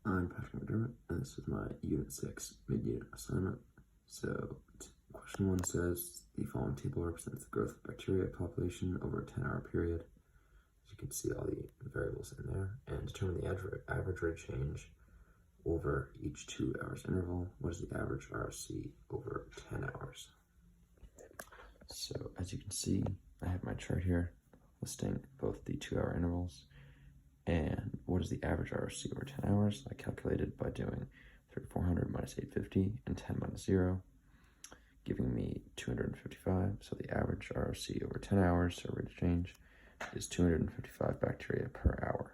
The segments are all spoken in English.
I'm Patrick McDermott, and this is my Unit 6 mid-unit assignment. So, question 1 says, the following table represents the growth of bacteria population over a 10-hour period. As you can see all the variables in there, and determine the average rate of change over each 2 hours interval. What is the average ROC over 10 hours? So, as you can see, I have my chart here listing both the 2-hour intervals and what is the average ROC over 10 hours. I calculated by doing 3400 minus 850 and 10 minus 0, giving me 255. So the average ROC over 10 hours, so rate of change, is 255 bacteria per hour.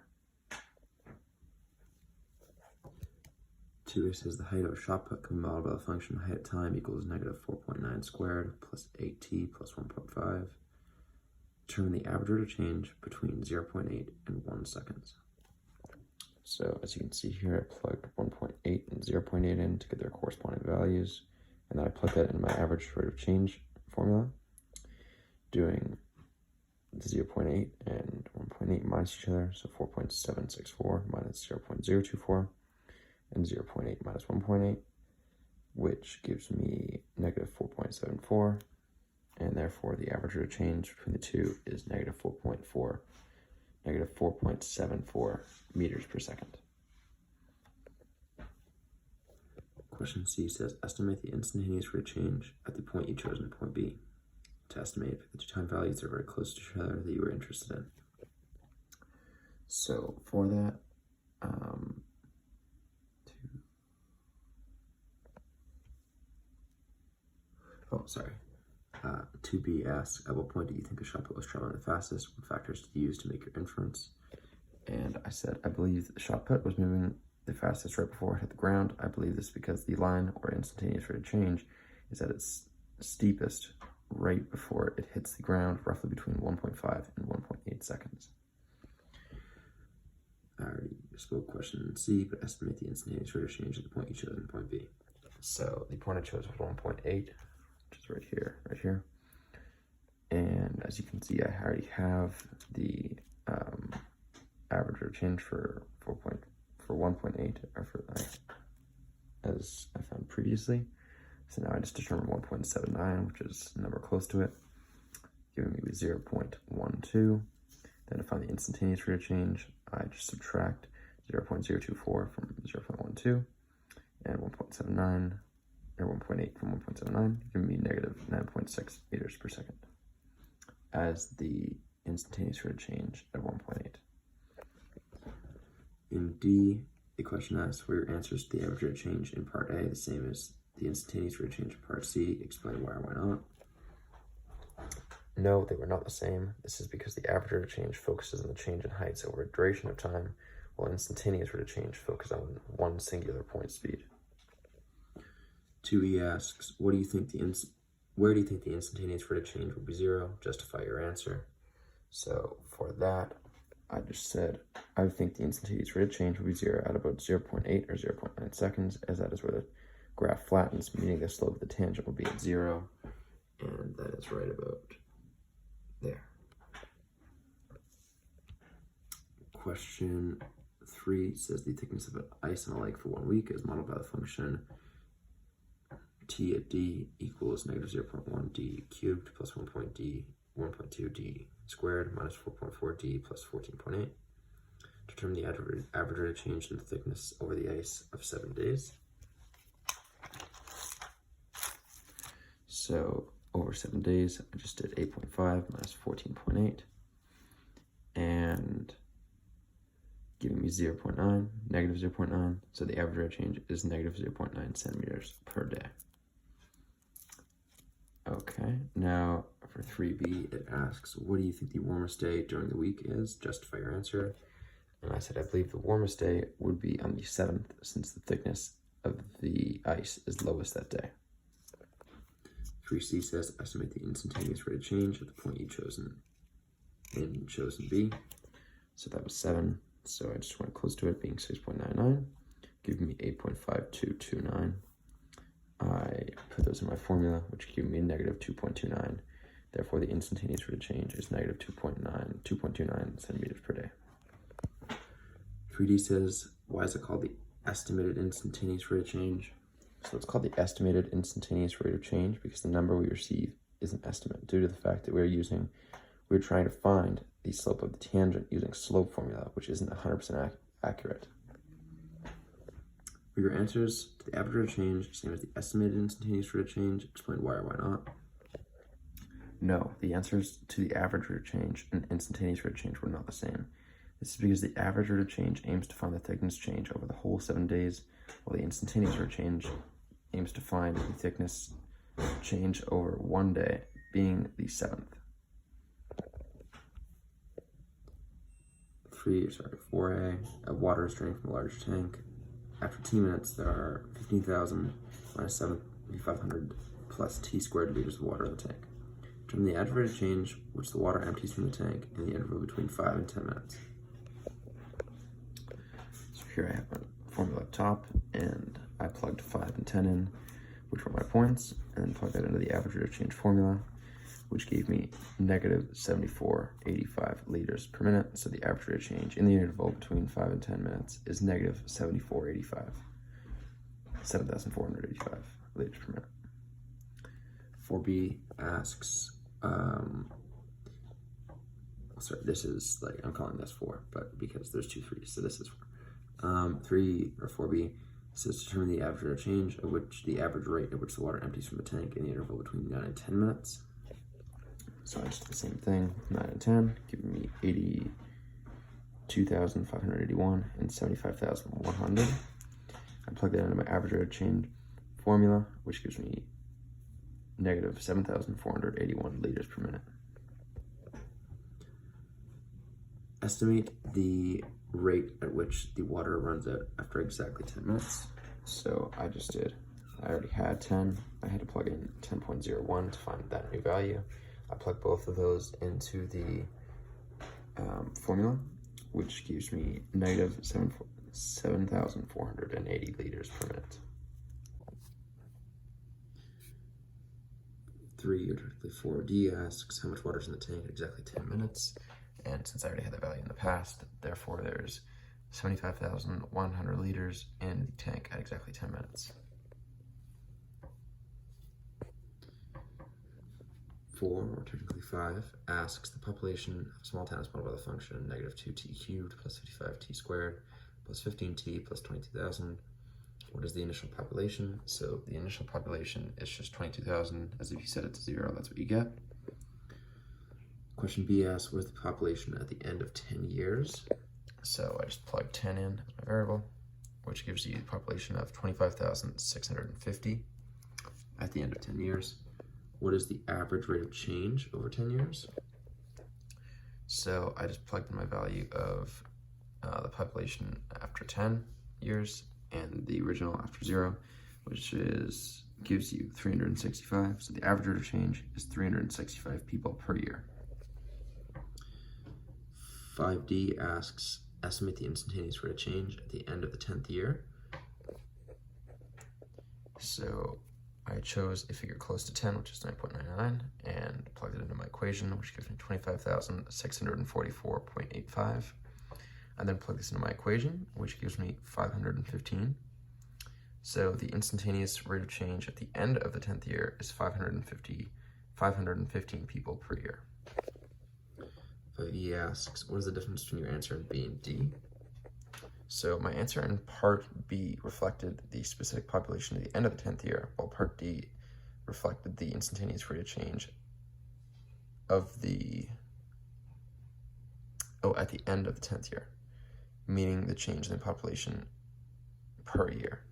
2a says the height of a shot put can be modeled by the function height at time equals negative 4.9 squared plus 8t plus 1.5. Determine the average rate of change between 0.8 and 1 seconds. So as you can see here, I plugged 1.8 and 0.8 in to get their corresponding values, and then I plug that in my average rate of change formula, doing 0.8 and 1.8 minus each other, so 4.764 minus 0.024 and 0.8 minus 1.8, which gives me negative 4.74. And therefore the average rate of change between the two is negative 4.74 meters per second. Question C says, estimate the instantaneous rate of change at the point you chose in point B. To estimate if the two time values are very close to each other that you were interested in. So for that, 2b asks, at what point do you think a shot put was traveling the fastest? What factors did you use to make your inference? And I said, I believe the shot put was moving the fastest right before it hit the ground. I believe this because the line, or instantaneous rate of change, is at its steepest right before it hits the ground, roughly between 1.5 and 1.8 seconds. I already spoke question C, but estimate the instantaneous rate of change at the point you chose in point B. So the point I chose was 1.8, which is right here. And as you can see, I already have the average rate of change for 1.8, or as I found previously. So now I just determined 1.79, which is a number close to it, giving me 0.12. Then to find the instantaneous rate of change, I just subtract 0.024 from 0.12 and 1.79, or 1.8 from 1.79, giving me negative 9.6 meters per second as the instantaneous rate of change at 1.8. In D, the question asks, were your answers to the average rate of change in part A the same as the instantaneous rate of change in part C? Explain why or why not. No, they were not the same. This is because the average rate of change focuses on the change in heights over a duration of time, while instantaneous rate of change focuses on one singular point speed. 2E asks, where do you think the instantaneous rate of change will be 0? Justify your answer. So for that, I just said, I think the instantaneous rate of change will be 0 at about 0.8 or 0.9 seconds, as that is where the graph flattens, meaning the slope of the tangent will be at 0, and that is right about there. Question 3 says the thickness of ice on a lake for 1 week is modeled by the function T at D equals negative 0.1 D cubed plus 1.2 D squared minus 4.4 D plus 14.8. Determine the average rate of change in the thickness over the ice of 7 days. So over 7 days, I just did 8.5 minus 14.8, and giving me 0.9, negative 0.9. So the average rate of change is negative 0.9 centimeters per day. Okay, now for 3B, it asks, what do you think the warmest day during the week is? Justify your answer. And I said, I believe the warmest day would be on the 7th, since the thickness of the ice is lowest that day. 3C says, estimate the instantaneous rate of change at the point you chosen in chosen B. So that was 7, so I just went close to it, being 6.99, giving me 8.5229. I put those in my formula, which gave me a negative 2.29. Therefore, the instantaneous rate of change is negative 2.29 centimeters per day. 3D says, why is it called the estimated instantaneous rate of change. So it's called the estimated instantaneous rate of change because the number we receive is an estimate due to the fact that we're trying to find the slope of the tangent using slope formula, which isn't 100% accurate. For your answers to the average rate of change, same as the estimated instantaneous rate of change, explain why or why not. No, the answers to the average rate of change and instantaneous rate of change were not the same. This is because the average rate of change aims to find the thickness change over the whole 7 days, while the instantaneous rate of change aims to find the thickness change over 1 day, being the 7th. 4A, water is drained from a large tank. After 2 minutes, there are 15,000 minus 7,500 plus t squared liters of water in the tank. Determine the average rate of change which the water empties from the tank in the interval between 5 and 10 minutes. So here I have my formula up top, and I plugged 5 and 10 in, which were my points, and then plugged that into the average rate of change formula, which gave me negative 74.85 liters per minute. So the average rate of change in the interval between 5 and 10 minutes is negative 74.85, 7,485 liters per minute. 4B asks, sorry, this is like, I'm calling this 4, but because there's 2 3s, so this is 4. 3 or 4B says determine the average rate of change at which the average rate at which the water empties from the tank in the interval between 9 and 10 minutes. So I just did the same thing, 9 and 10, giving me 82,581 and 75,100. I plug that into my average rate of change formula, which gives me negative 7,481 liters per minute. Estimate the rate at which the water runs out after exactly 10 minutes. So I just did, I already had 10. I had to plug in 10.01 to find that new value. I plug both of those into the formula, which gives me negative 7,480 liters per minute. 3, or technically 4D asks how much water is in the tank at exactly 10 minutes. And since I already had that value in the past, therefore there's 75,100 liters in the tank at exactly 10 minutes. 4, or technically 5, asks the population of a small town is modeled by the function negative 2t cubed plus 55t squared plus 15t plus 22,000. What is the initial population? So the initial population is just 22,000, as if you set it to 0, that's what you get. Question B asks, what is the population at the end of 10 years? So I just plug 10 in as my variable, which gives you the population of 25,650 at the end of 10 years. What is the average rate of change over 10 years? So I just plugged in my value of the population after 10 years and the original after 0, which gives you 365. So the average rate of change is 365 people per year. 5D asks, estimate the instantaneous rate of change at the end of the 10th year. So I chose a figure close to 10, which is 9.99, and plugged it into my equation, which gives me 25,644.85. And then plug this into my equation, which gives me 515. So the instantaneous rate of change at the end of the 10th year is 515 people per year. 5E asks, what is the difference between your answer in B and D? So my answer in part B reflected the specific population at the end of the 10th year, while part D reflected the instantaneous rate of change of at the end of the 10th year, meaning the change in the population per year.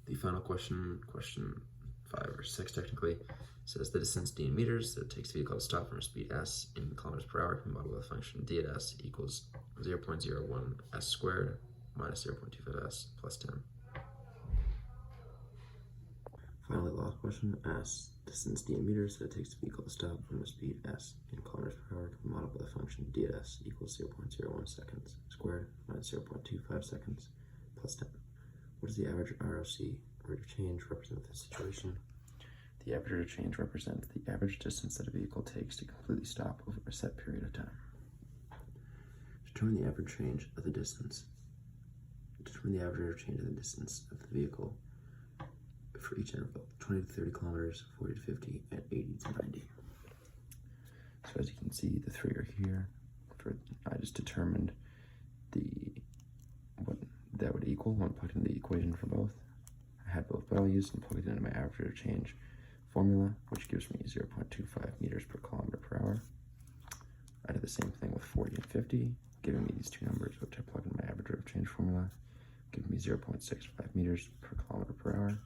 The final question, question 5 or 6 technically, says the distance d in meters that it takes the vehicle to stop from a speed s in kilometers per hour can be modeled with a function d at s equals 0.01 s squared minus 0.25 s plus 10. Finally, last question asks distance d in meters that it takes the vehicle to stop from a speed s in kilometers per hour can be modeled with a function d at s equals 0.01 seconds squared minus 0.25 seconds plus 10. What does the average ROC, rate of change, represent this situation? The average rate of change represents the average distance that a vehicle takes to completely stop over a set period of time. Determine the average change of the distance Determine the average rate of change in the distance of the vehicle for each interval: 20 to 30 kilometers, 40 to 50, and 80 to 90. So as you can see, the three are here. I just determined what that would equal when plugged in the equation for both. I had both values and plugged it into my average rate of change formula, which gives me 0.25 meters per kilometer per hour. I did the same thing with 40 and 50, giving me these two numbers, which I plugged in my average rate of change formula, giving me 0.65 meters per kilometer per hour.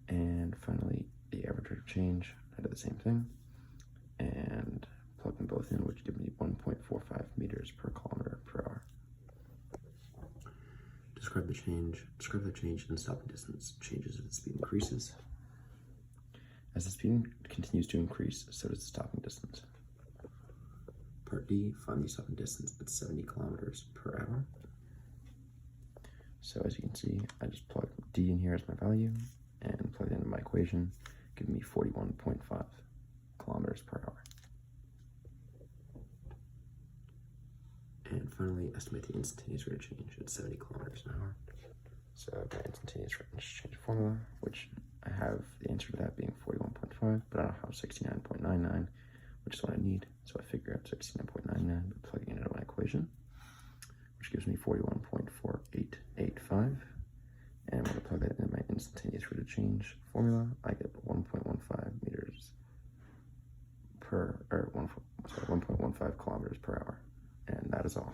And finally, the average rate of change, I did the same thing, and plugged them both in, which give me 1.45 meters per kilometer per hour. Describe the change in stopping distance changes as the speed increases. As the speed continues to increase, so does the stopping distance. Part D, find the stopping distance at 70 kilometers per hour. So as you can see, I just plugged D in here as my value and plugged it into my equation, giving me 41.5 kilometers per hour. And finally, estimate the instantaneous rate of change at 70 kilometers an hour. So my instantaneous rate of change formula, which I have the answer to that being 41.5, but I don't have 69.99, which is what I need. So I figure out 69.99 by plugging it into my equation, which gives me 41.4885. And when I plug that into my instantaneous rate of change formula, I get 1.15 meters per, or 1.15 kilometers per hour. And that is all.